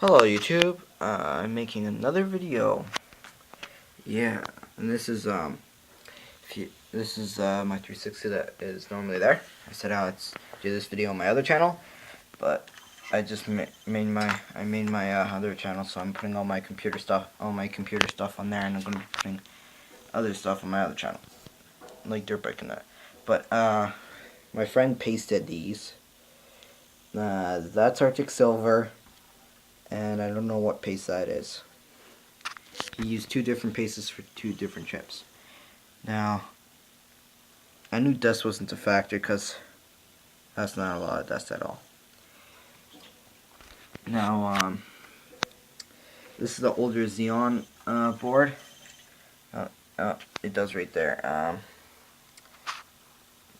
Hello YouTube, I'm making another video. Yeah, and this is my 360 that is normally there. I said I'd do this video on my other channel, but I just made my other channel, so I'm putting all my computer stuff on there, and I'm gonna be putting other stuff on my other channel, like dirt bike and that. But my friend pasted these. That's Arctic Silver, and I don't know what paste that is. He used two different pastes for two different chips. Now, I knew dust wasn't a factor because that's not a lot of dust at all. Now, this is the older Xeon board. It does right there.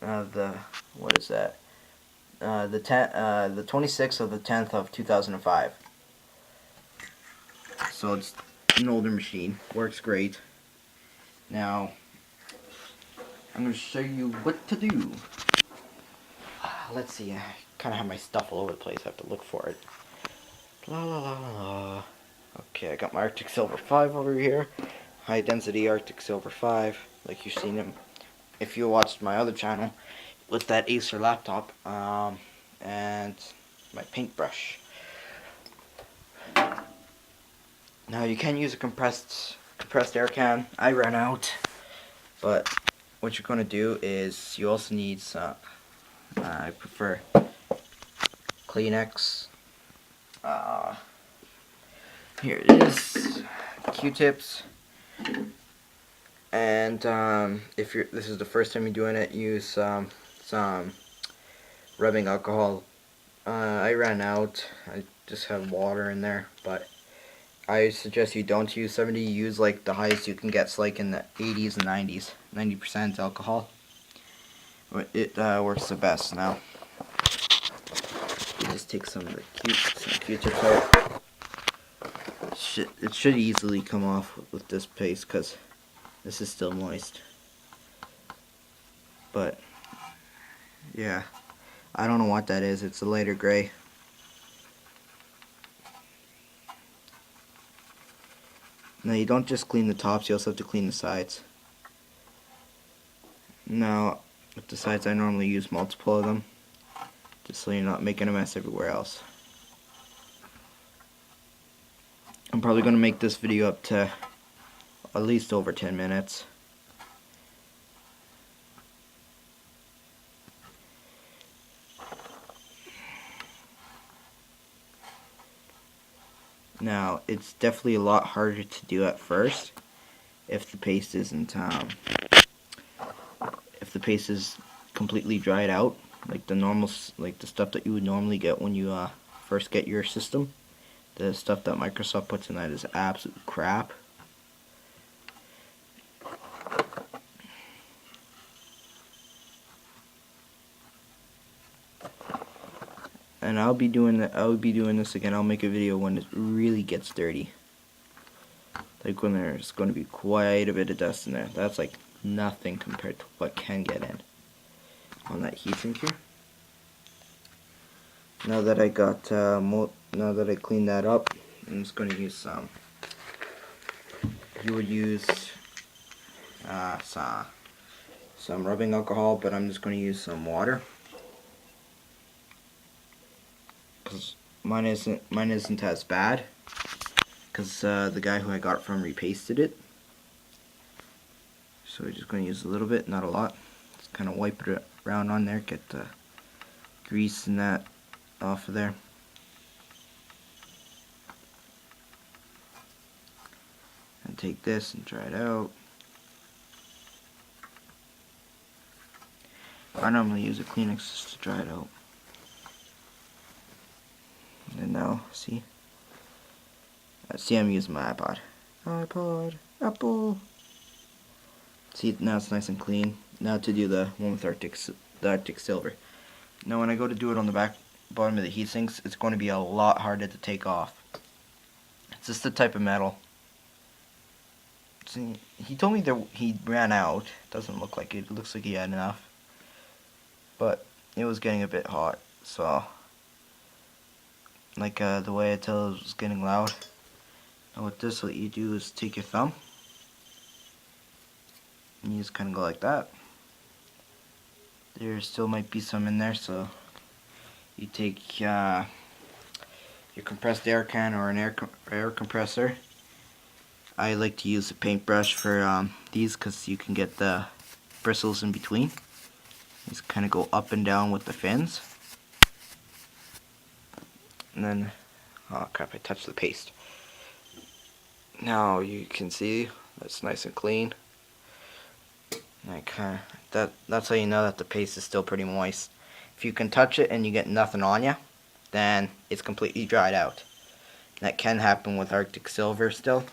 What is that? The 26th of the 10th of 2005. So it's an older machine. Works great. Now, I'm going to show you what to do. Let's see. I kind of have my stuff all over the place. I have to look for it. La la la la. Okay, I got my Arctic Silver 5 over here. High density Arctic Silver 5, like you've seen him if you watched my other channel with that Acer laptop, and my paintbrush. Now you can use a compressed air can. I ran out, but what you're going to do is you also need some, I prefer Kleenex. Here it is, Q-tips, and if this is the first time you're doing it, use some rubbing alcohol. I ran out. I just have water in there, but I suggest you don't use 70. Use like the highest you can get, so like in the 80s and 90s, 90% alcohol. It works the best. Now, you just take some of the Q-tips out. It should easily come off with this paste because this is still moist. But yeah, I don't know what that is. It's a lighter gray. Now you don't just clean the tops, you also have to clean the sides. Now with the sides I normally use multiple of them, just so you're not making a mess everywhere else. I'm probably going to make this video up to at least over 10 minutes. Now it's definitely a lot harder to do at first if the paste isn't if the paste is completely dried out, like the stuff that you would normally get when you first get your system. The stuff that Microsoft puts in that is absolute crap. And I'll be doing this again. I'll make a video when it really gets dirty, like when there's going to be quite a bit of dust in there. That's like nothing compared to what can get in on that heatsink here. Now that I got now that I cleaned that up, I'm just going to use some. You would use some rubbing alcohol, but I'm just going to use some water because mine isn't as bad, because the guy who I got it from repasted it. So we're just going to use a little bit, not a lot. Just kind of wipe it around on there, get the grease and that off of there. And take this and dry it out. I normally use a Kleenex just to dry it out. And now, see, I'm using my Apple. See, now it's nice and clean. Now to do the one with the Arctic Silver. Now when I go to do it on the bottom of the heat sinks, it's going to be a lot harder to take off. It's just the type of metal. See, he told me that he ran out. Doesn't look like it. It looks like he had enough. But it was getting a bit hot, so like the way I tell it was getting loud. And with this, what you do is take your thumb and you just kind of go like that. There still might be some in there, so you take your compressed air can or an air compressor. I like to use a paintbrush for these because you can get the bristles in between. Just kind of go up and down with the fins. And then, oh crap, I touched the paste. Now you can see that's nice and clean. That's how you know that the paste is still pretty moist. If you can touch it and you get nothing on you, then it's completely dried out. That can happen with Arctic Silver still.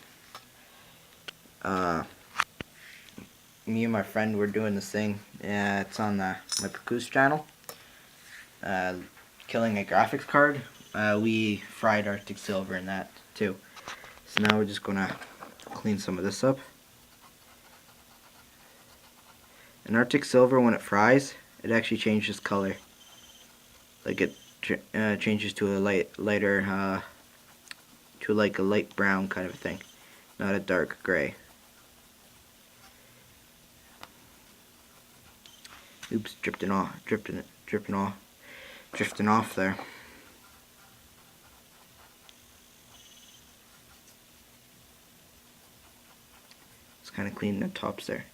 Me and my friend were doing this thing. It's on my Percus channel. Killing a graphics card. We fried Arctic Silver in that too. So now we're just gonna clean some of this up. And Arctic Silver, when it fries, it actually changes color. Like it changes to a lighter, to like a light brown kind of thing, not a dark gray. Oops, drifting off there. Just kind of clean the tops there.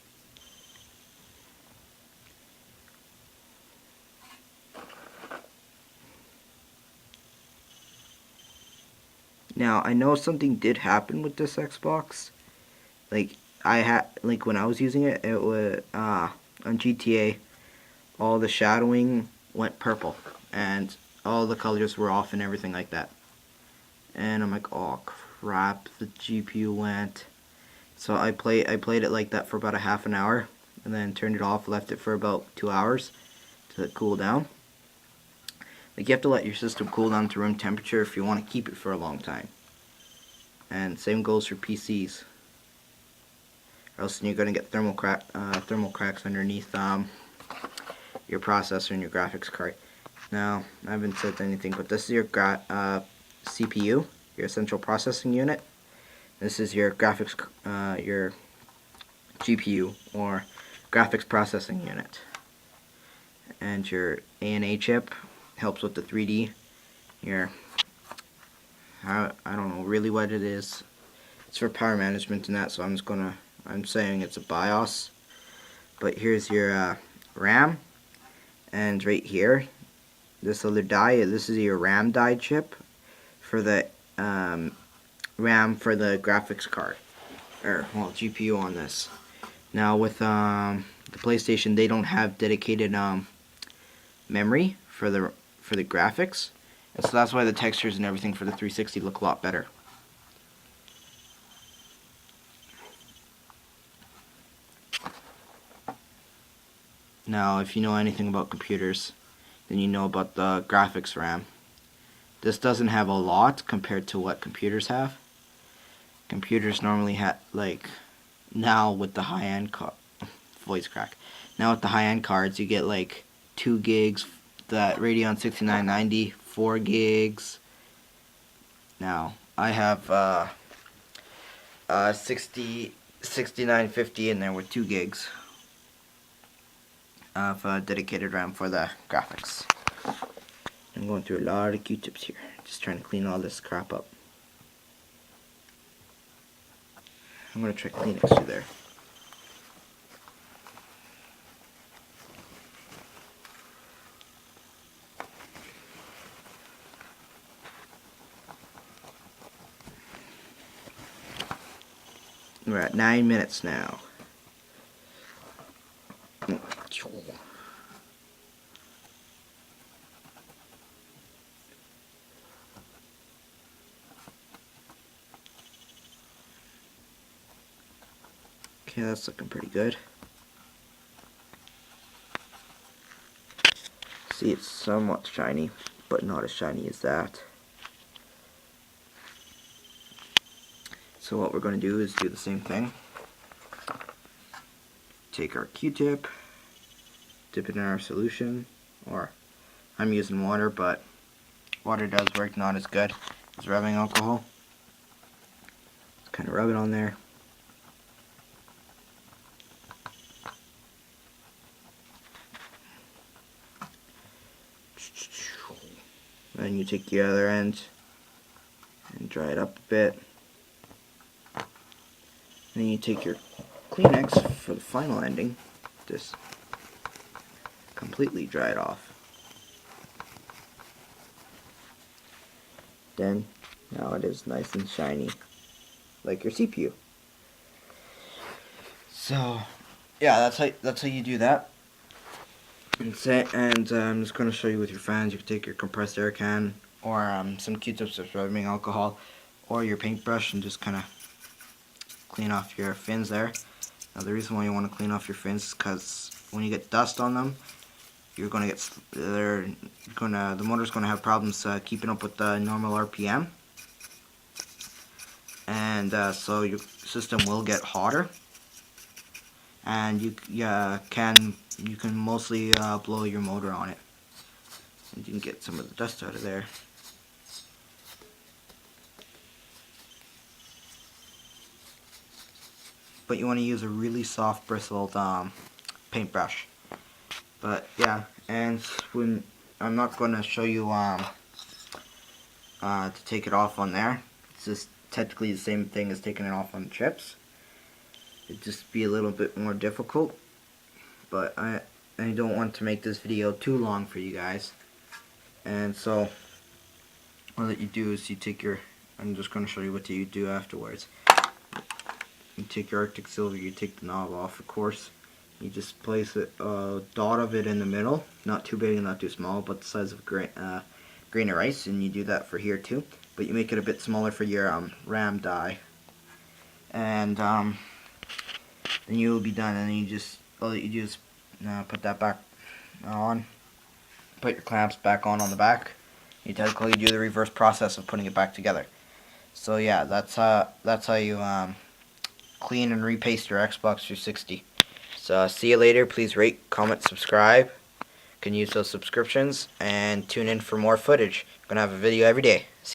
Now I know something did happen with this Xbox. Like when I was using it, it was on GTA. All the shadowing went purple, and all the colors were off and everything like that. And I'm like, oh crap, the GPU went. So I played it like that for about a half an hour, and then turned it off, left it for about 2 hours to cool down. Like, you have to let your system cool down to room temperature if you want to keep it for a long time. And same goes for PCs. Or else you're going to get thermal cracks underneath your processor and your graphics card. Now, I haven't said anything, but this is your CPU, your central processing unit. This is your your GPU, or graphics processing unit. And your ANA chip helps with the 3D. I don't know really what it is. It's for power management and that, so I'm saying it's a BIOS. But here's your RAM, and right here, this other die, this is your RAM die chip for the RAM for the graphics card, or well, GPU on this. Now with the PlayStation, they don't have dedicated memory for the graphics, and so that's why the textures and everything for the 360 look a lot better. Now, if you know anything about computers, then you know about the graphics RAM. This doesn't have a lot compared to what computers have. Computers normally have, like, now with the high-end voice crack. Now with the high-end cards, you get like 2 gigs, that Radeon 6990, 4 gigs. Now, I have 6950 in there with 2 gigs of dedicated RAM for the graphics. I'm going through a lot of Q-tips here, just trying to clean all this crap up. I'm going to try Kleenex through there. We're at 9 minutes now. Okay, that's looking pretty good. See, it's somewhat shiny, but not as shiny as that. So what we're going to do is do the same thing. Take our Q-tip, dip it in our solution, or I'm using water, but water does work not as good as rubbing alcohol. Just kind of rub it on there. Then you take the other end and dry it up a bit. Then you take your Kleenex for the final ending, just completely dry it off. Then, now it is nice and shiny, like your CPU. So, yeah, that's how you do that. And I'm just going to show you with your fans. You can take your compressed air can or some Q-tips with rubbing alcohol or your paintbrush and just kind of clean off your fins there. Now the reason why you want to clean off your fins is because when you get dust on them, you're going to get the motor's going to have problems keeping up with the normal RPM, and so your system will get hotter. And you can mostly blow your motor on it, and you can get some of the dust out of there. But you want to use a really soft bristled paintbrush. But yeah, and when I'm not going to show you to take it off on there. It's just technically the same thing as taking it off on the chips. It'd just be a little bit more difficult, but I don't want to make this video too long for you guys. And so what you do is you take your, I'm just going to show you what you do afterwards. You take your Arctic Silver, you take the knob off, of course. You just place a dot of it in the middle, not too big and not too small, but the size of a grain of rice, and you do that for here too. But you make it a bit smaller for your RAM die, and then you will be done. And then you just all that you do is put that back on, put your clamps back on the back. You technically do the reverse process of putting it back together. So yeah, that's how you clean and repaste your Xbox 360. So see you later. Please rate, comment, subscribe. You can use those subscriptions and tune in for more footage. I'm gonna have a video every day. See